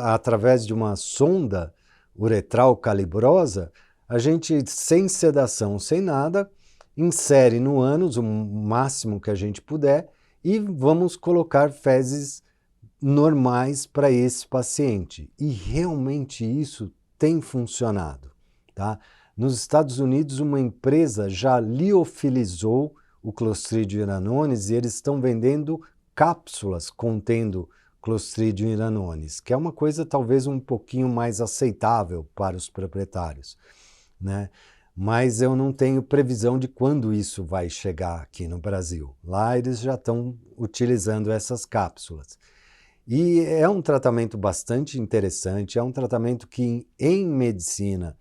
através de uma sonda uretral calibrosa, a gente, sem sedação, sem nada, insere no ânus o máximo que a gente puder e vamos colocar fezes normais para esse paciente. E realmente isso tem funcionado, tá? Nos Estados Unidos, uma empresa já liofilizou o Clostridium inanonis e eles estão vendendo cápsulas contendo Clostridium inanonis, que é uma coisa talvez um pouquinho mais aceitável para os proprietários, né? Mas eu não tenho previsão de quando isso vai chegar aqui no Brasil. Lá eles já estão utilizando essas cápsulas. E é um tratamento bastante interessante, é um tratamento que em medicina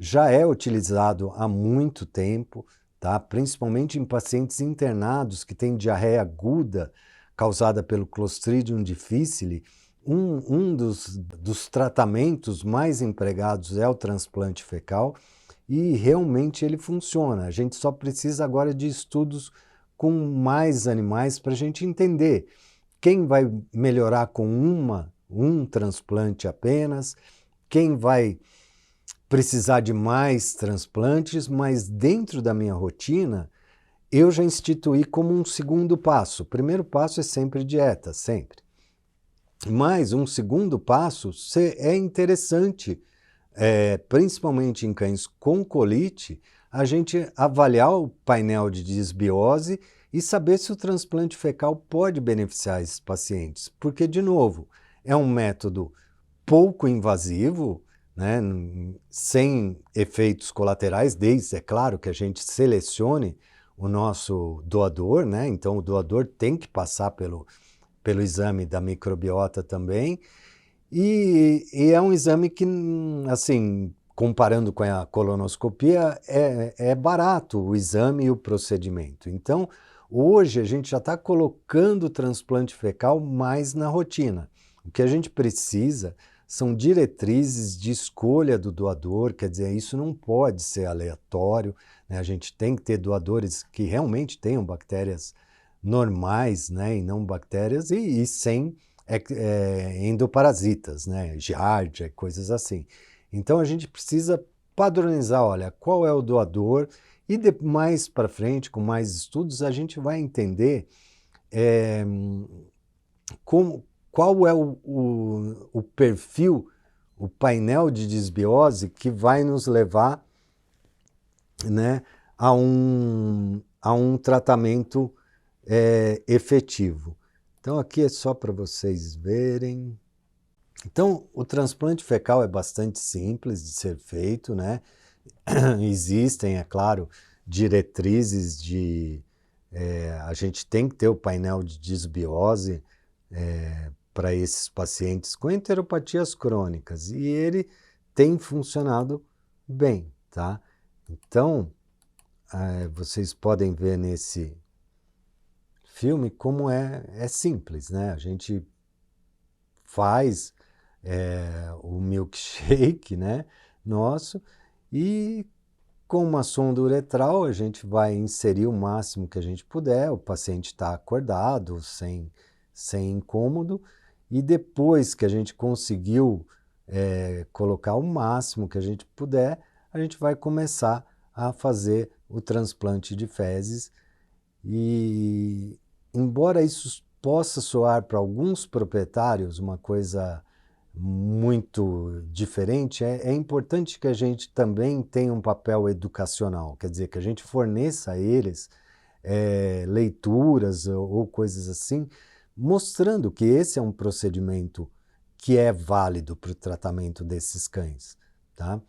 já é utilizado há muito tempo, tá? Principalmente em pacientes internados que têm diarreia aguda causada pelo Clostridium difficile. Um dos tratamentos mais empregados é o transplante fecal e realmente ele funciona. A gente só precisa agora de estudos com mais animais para a gente entender quem vai melhorar com um transplante apenas, quem vai precisar de mais transplantes, mas dentro da minha rotina, eu já instituí como um segundo passo. O primeiro passo é sempre dieta, sempre. Mas um segundo passo é interessante, principalmente em cães com colite, a gente avaliar o painel de disbiose e saber se o transplante fecal pode beneficiar esses pacientes. Porque, de novo, é um método pouco invasivo, né, sem efeitos colaterais, desde, é claro, que a gente selecione o nosso doador, né? Então o doador tem que passar pelo exame da microbiota também, e é um exame que, assim, comparando com a colonoscopia, é barato o exame e o procedimento. Então, hoje a gente já está colocando o transplante fecal mais na rotina. O que a gente precisa são diretrizes de escolha do doador, quer dizer, isso não pode ser aleatório, né? A gente tem que ter doadores que realmente tenham bactérias normais, né, e não bactérias, e sem endoparasitas, né, giardia, coisas assim. Então a gente precisa padronizar, olha, qual é o doador, e mais para frente, com mais estudos, a gente vai entender qual é o perfil, o painel de disbiose que vai nos levar, né, a um tratamento efetivo. Então aqui é só para vocês verem. Então o transplante fecal é bastante simples de ser feito, né? Existem, é claro, diretrizes de... a gente tem que ter o painel de disbiose para esses pacientes com enteropatias crônicas, e ele tem funcionado bem, tá? Então, vocês podem ver nesse filme como é simples, né? A gente faz o milkshake, né, nosso, e com uma sonda uretral a gente vai inserir o máximo que a gente puder, o paciente está acordado, sem incômodo, e depois que a gente conseguiu colocar o máximo que a gente puder, a gente vai começar a fazer o transplante de fezes. E embora isso possa soar para alguns proprietários uma coisa muito diferente, é importante que a gente também tenha um papel educacional, quer dizer, que a gente forneça a eles leituras ou coisas assim, mostrando que esse é um procedimento que é válido para o tratamento desses cães, tá?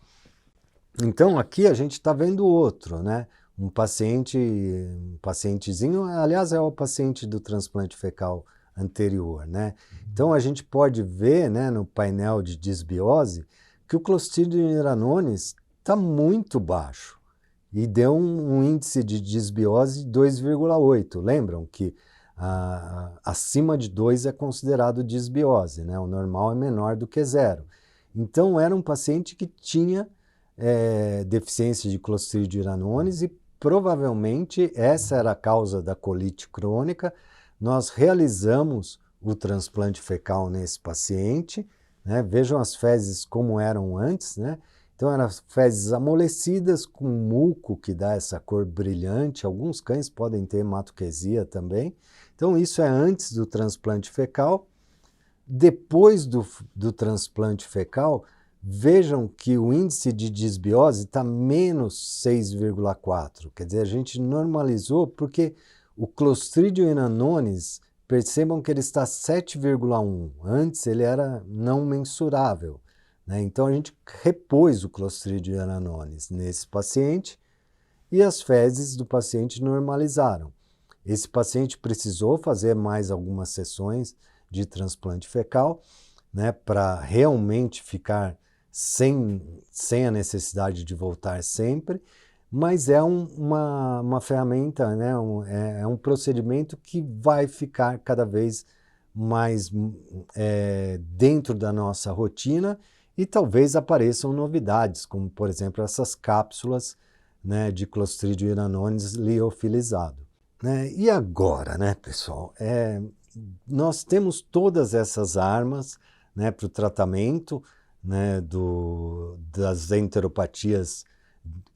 Então aqui a gente está vendo outro, né? Um pacientezinho, aliás, é o paciente do transplante fecal anterior, né? Então a gente pode ver, né, no painel de disbiose que o Clostridium iranones está muito baixo e deu um índice de disbiose de 2,8. Lembram que acima de 2 é considerado disbiose, né? O normal é menor do que 0. Então era um paciente que tinha deficiência de Clostridium iranones e provavelmente essa era a causa da colite crônica. Nós realizamos o transplante fecal nesse paciente, né? Vejam as fezes como eram antes, né? Então eram fezes amolecidas com muco que dá essa cor brilhante. Alguns cães podem ter hematoquesia também. Então isso é antes do transplante fecal. Depois do transplante fecal, vejam que o índice de disbiose está menos 6,4. Quer dizer, a gente normalizou porque o Clostridium iranones, percebam que ele está 7,1. Antes ele era não mensurável, né? Então a gente repôs o Clostridium iranones nesse paciente e as fezes do paciente normalizaram. Esse paciente precisou fazer mais algumas sessões de transplante fecal, né, para realmente ficar sem a necessidade de voltar sempre, mas é uma ferramenta, né, é um procedimento que vai ficar cada vez mais dentro da nossa rotina e talvez apareçam novidades, como por exemplo essas cápsulas, né, de Clostridium iranones liofilizado. Né? E agora, né, pessoal? Nós temos todas essas armas, né, para o tratamento, né, das enteropatias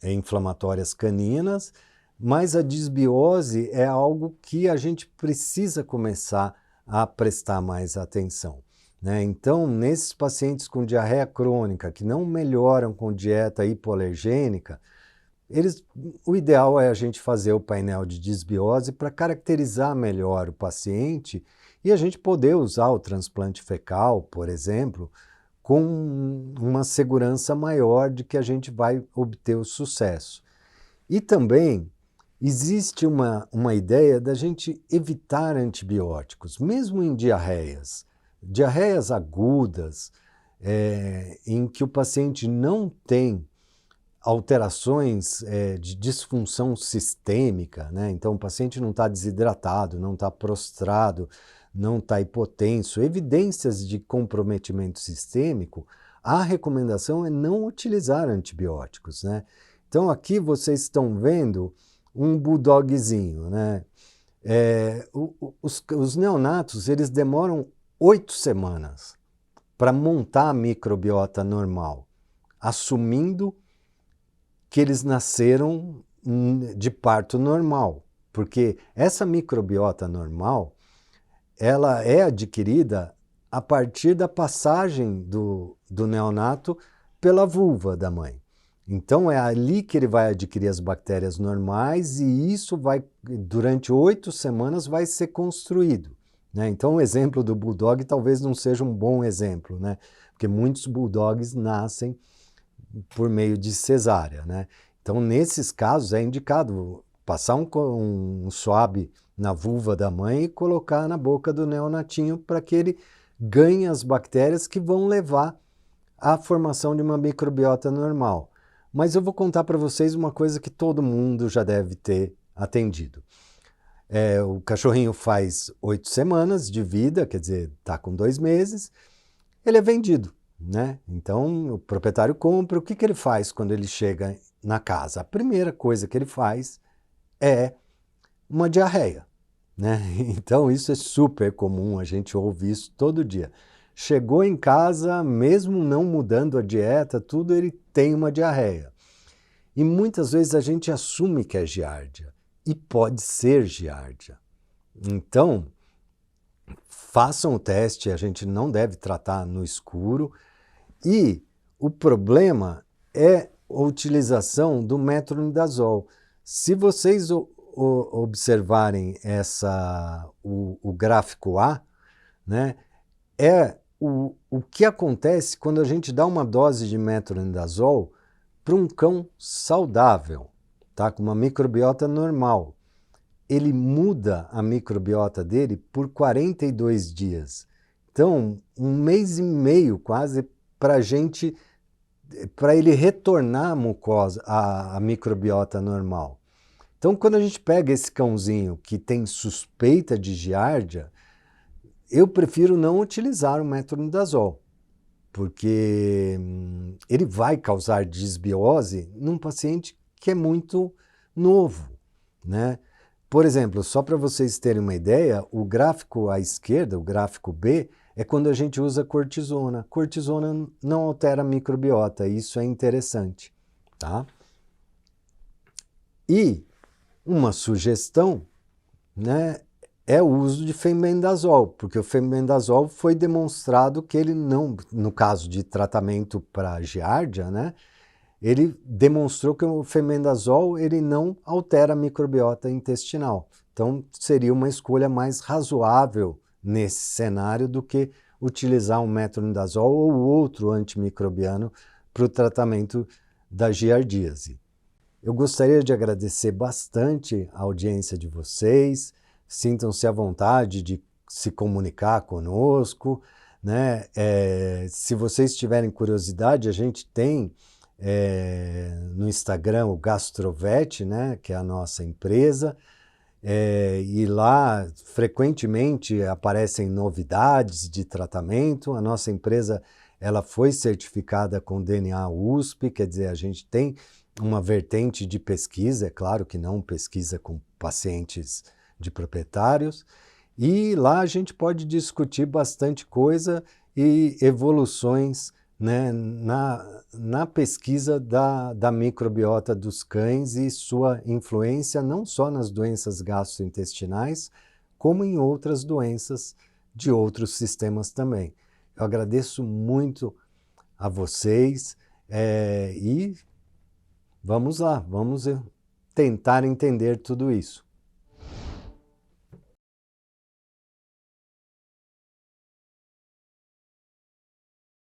inflamatórias caninas, mas a disbiose é algo que a gente precisa começar a prestar mais atenção, né? Então, nesses pacientes com diarreia crônica que não melhoram com dieta hipoalergênica, o ideal é a gente fazer o painel de disbiose para caracterizar melhor o paciente e a gente poder usar o transplante fecal, por exemplo, com uma segurança maior de que a gente vai obter o sucesso. E também existe uma ideia da gente evitar antibióticos, mesmo em diarreias agudas, em que o paciente não tem alterações de disfunção sistêmica, né? Então o paciente não está desidratado, não está prostrado, não está hipotenso, evidências de comprometimento sistêmico, a recomendação é não utilizar antibióticos, né? Então aqui vocês estão vendo um bulldogzinho, né? Os neonatos, eles demoram 8 semanas para montar a microbiota normal, assumindo que eles nasceram de parto normal, porque essa microbiota normal, ela é adquirida a partir da passagem do neonato pela vulva da mãe. Então é ali que ele vai adquirir as bactérias normais e isso vai, durante 8 semanas, vai ser construído. né? Então o exemplo do bulldog talvez não seja um bom exemplo, né? Porque muitos bulldogs nascem por meio de cesárea, né? Então nesses casos é indicado passar um swab na vulva da mãe e colocar na boca do neonatinho para que ele ganhe as bactérias que vão levar à formação de uma microbiota normal. Mas eu vou contar para vocês uma coisa que todo mundo já deve ter atendido. O cachorrinho faz 8 semanas de vida, quer dizer, está com 2 meses, ele é vendido, né? Então o proprietário compra, o que que ele faz quando ele chega na casa? A primeira coisa que ele faz é uma diarreia, né? Então isso é super comum, a gente ouve isso todo dia. Chegou em casa, mesmo não mudando a dieta, tudo, ele tem uma diarreia. E muitas vezes a gente assume que é giardia, e pode ser giardia. Então, façam o teste, a gente não deve tratar no escuro. E o problema é a utilização do metronidazol. Se vocês observarem o gráfico A, né, o que acontece quando a gente dá uma dose de metronidazol para um cão saudável, tá, com uma microbiota normal. Ele muda a microbiota dele por 42 dias. Então, 1 mês e meio quase para ele retornar a mucosa, a microbiota normal. Então, quando a gente pega esse cãozinho que tem suspeita de giardia, eu prefiro não utilizar o metronidazol, porque ele vai causar disbiose num paciente que é muito novo, né? Por exemplo, só para vocês terem uma ideia, o gráfico à esquerda, o gráfico B, é quando a gente usa cortisona. Cortisona não altera a microbiota, isso é interessante, tá? E uma sugestão, né, é o uso de fenbendazol, porque o fenbendazol foi demonstrado que ele não, no caso de tratamento para giardia, né, ele demonstrou que o fenbendazol ele não altera a microbiota intestinal. Então seria uma escolha mais razoável nesse cenário do que utilizar um metronidazol ou outro antimicrobiano para o tratamento da giardíase. Eu gostaria de agradecer bastante a audiência de vocês. Sintam-se à vontade de se comunicar conosco, né? Se vocês tiverem curiosidade, a gente tem no Instagram o Gastrovet, né? Que é a nossa empresa, e lá frequentemente aparecem novidades de tratamento. A nossa empresa ela foi certificada com DNA USP, quer dizer, a gente tem uma vertente de pesquisa, é claro que não pesquisa com pacientes de proprietários, e lá a gente pode discutir bastante coisa e evoluções, né, na pesquisa da microbiota dos cães e sua influência não só nas doenças gastrointestinais, como em outras doenças de outros sistemas também. Eu agradeço muito a vocês e vamos lá, vamos tentar entender tudo isso.